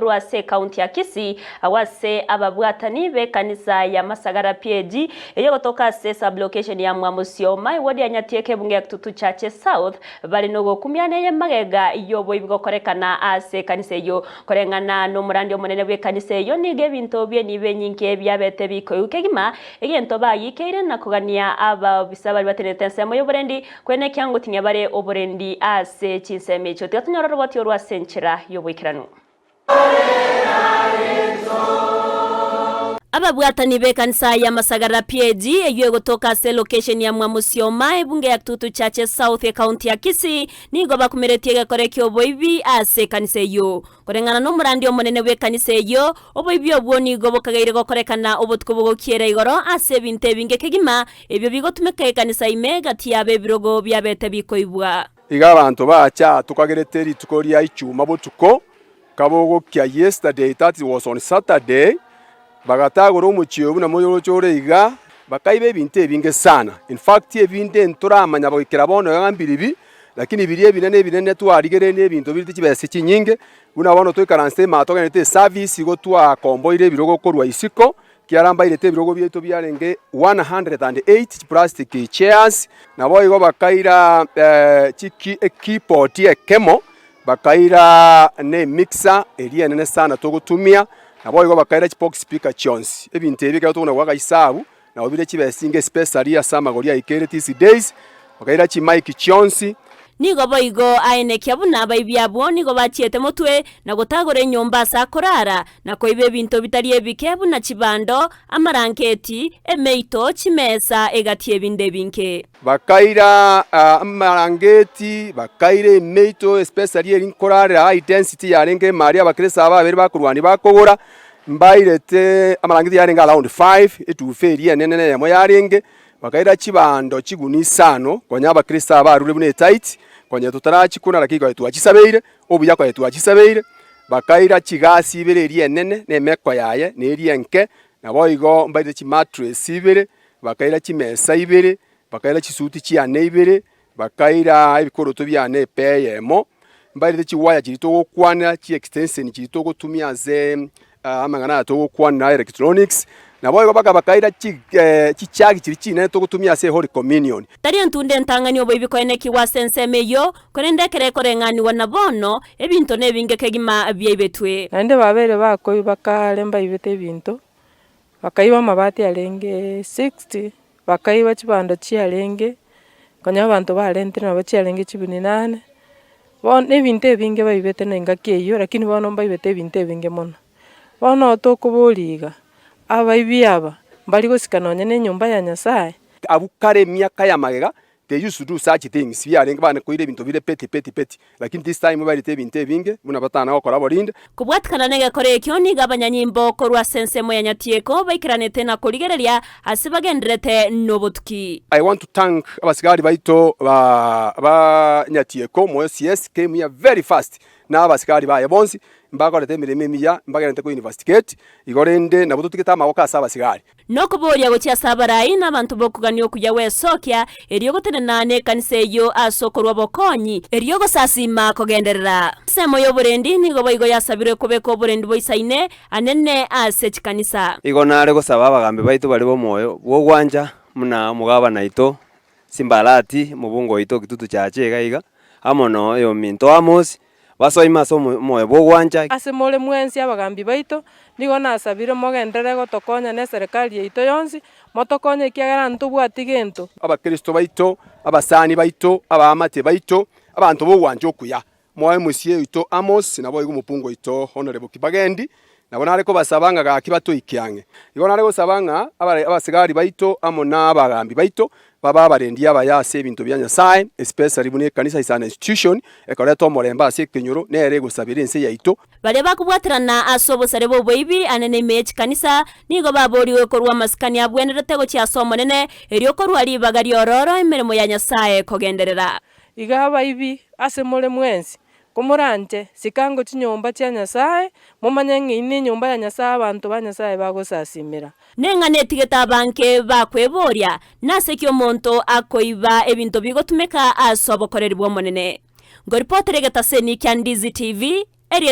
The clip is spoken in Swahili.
Rwase kaunti ya Kisii awase ababwatani be kanisa ya Masagara PAG eyo gotoka se sublocation ya Mwamusioma wodi ya Nyatieke bunge ya Kitutu Church South bali nogo kumyane ye magega iyo boibigo korekana ase kanisa yo korengana no murandi omunene bwe kanisa yo nige binto bye nibe nyinke byabete biko ukegima egento bayikeire nakugania aba bisaba batenete mo yoburendi kwene kyango tinyabare oburendi ase chinseme cyo tyatunyororo boti Rwase nchira yobwikirano ababwatani be kanisa ya Masagara PAG eyo gotoka se location ya Mwamusioma ebunge ya Kitutu Church South county ya Kisii nigo bakumeretie koreki oboibi ase kanisa yo korengana no murandi omunene we kanisa yo oboibi obwo nigo bokagaire gokorekana obutko bogokiera igoro ase binte binge kegima ebyo bigotumeka kanisa ime gati yabe birogo byabete bikoibwa iga abantu bacha tukagereteri tukoria ichuma botuko kabogo kya yesterday, that was on Saturday, bagatagoro umuchiyobu na moyo chore iga bakaibe binte binge sana. In fact ebinde ntura amanya bagikira bono yangambiribi lakini biriye binene twarigere ne bintu biriti kibese kinyinge buna bono twikaranse matoga nete service go twa komboire birogo korwa isiko kiaramba irete birogo byeto byarenge 108 plastic chairs na boy go bakaira chiki keyboard ye kemo bakaira ne mixer eriye nene sana togutumia nabo igo bakaira box speaker chons ebinte ebika tubona kwa isabu na obire kibesinge special ya samagori ya ikere these days bakaira mic chons nigo boigo aine kyabuna baibyabo nigo bachiete mutwe na gotagore nyomba sa korara na koibe binto bitari ebikebu na chibando amaranketi emeito chimesa egatie binde binke bakaira amarangeti bakaire emeito especially eri korara high density yarenge maria bakresa ababere bakurwani bakogora mbairete amarangeti yarenge around 5 etuferi nene yamo yarenge bakaira chibando chigunisano konya bakrista abarure bune tight konya tutarachikuna lakiko tuachisabeire obuya kwa tuachisabeire bakaira chigasi ibere eri nene nemeko yaye ne eri nke nabo igo mbaire chi mattress ibere bakaira chimesa ibere bakaira chisuti chiane ibere bakaira ibikoroto byane peyemo mbaire chi wire chirito gokwana chi extension chirito gotumia ze amangana to gokwana electronics nabo baka bakaira chichagi chirichine to gutumia se Holy Communion tari ntunde ntangani oboibi koene kiwa sensemeyo korendekere korengani wanabono ebinto nebinge kegima byebetwe ande babere bako bakalemba ibete ebinto bakaiba mabati alenge 60 bakaiba chibando chialenge konya abantu balentire nabo chialenge 18 bon ebinto ebinge baibete nenga keyo lakini bono baibete ebinto ebinge mono bono tokuboliga abaibi aba mbali gosikanonya ne nyumba ya Nyasaye abukare myaka ya magega they used to do such things byarenge bane koire bintu bire peti lakini this time bari te binte binge muna batana bakora borinde kubwatkana nege kore kyoni gabanyanyimbo korwa sensemo ya Nyatieko baikiranete na kurigereria asibagenderete nobutki. I want to thank abasigari baito ba Nyatieko mo CS came here very fast na abasigari baye bonsi mbagorete mireme miya mbagerente ko investigate igorende nabuto tiketa mawoka asaba sigari nokuboria gochya sabarai n'abantu bokuganyo kujya wesokya eriyo gotenenane kanise yo asokorwa bokonyi eriyo gosasima kogenderera semo yo burendi nigo boigo yasabire kubeko burendi boisaine anene ase chikanisa igo nare gosaba abagambe baito bari bo moyo bwogwanja muna mugaba naito simbalati mubungo ito Kitutu Church iga amono yo minto amos baso imaso moyo bwogwanja ase mole mwensi abagambi baito nigo nasabire mogendere gotokonya ne serikali yeito yonsi motokonya kiagara ntubwati gento abakristo baito abasani baito abamate baito abantu bogwanja okuya moyo musie ito amos nabo igo mupungo ito honorable Kibagendi nabo nareko basabanga ga kibato ikyange igo nareko sabanga abasigari baito amona abagambi baito baba barendi abayase ebintu bya Nyasaye especially bune kanisa is an institution ekoreto moremba ase kenyoro nere gusabira ense yaito bale bakubwatirana asobo sare bo boibi anene mechi kanisa nigo baboriwe korwa maskani abwenerete go chiasomo nene eriyo korwa libagari ororo emeremo ya Nyasaye kogenderera iga baibi ase mole mwensi kumurante sikango chinyomba cha Nyasaye mumanye ngine nyomba ya Nyasaye abantu ba Nyasaye bagosasimira nenga netigeta banke bakweboria nase kyo monto akoiba ebinto bigotumeka asobokorerwa monene ngo reporter geta seni Kyandizi TV eri